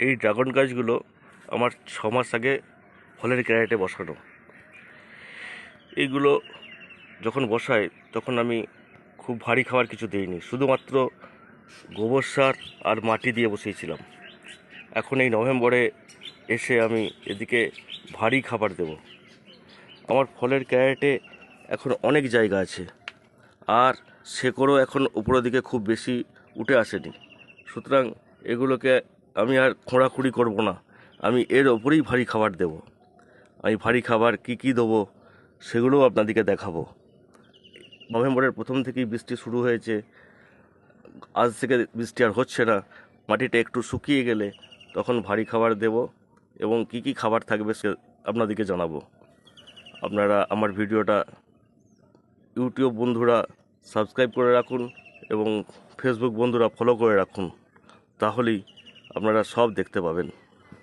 এই ড্রাগন গাছগুলো আমার 6 মাস আগে ফলের ক্যারেটে বসানো। এইগুলো যখন বসাই তখন আমি খুব ভারী খাবার কিছু দিইনি, শুধুমাত্র গোবর সার আর মাটি দিয়ে বসিয়েছিলাম। এখন এই নভেম্বরে এসে আমি এদিকে ভারী খাবার দেব। আমার ফলের ক্যারেটে এখন অনেক জায়গা আছে, আর শেকড়ও এখন উপরের দিকে খুব বেশি উঠে আসেনি। সুতরাং এগুলোকে আমি আর খোঁড়াখুঁড়ি করব না, আমি এর ওপরেই ভারী খাবার দেব। আমি ভারী খাবার কি কি দেবো সেগুলোও আপনাদেরকে দেখাবো। নভেম্বরের প্রথম থেকেই বৃষ্টি শুরু হয়েছে, আজ থেকে বৃষ্টি আর হচ্ছে না। মাটিটা একটু শুকিয়ে গেলে তখন ভারী খাবার দেব, এবং কি কি খাবার থাকবে সে আপনাদেরকে জানাবো। আপনারা আমার ভিডিওটা ইউটিউব বন্ধুরা সাবস্ক্রাইব করে রাখুন এবং ফেসবুক বন্ধুরা ফলো করে রাখুন, তাহলেই আপনারা সব দেখতে পাবেন।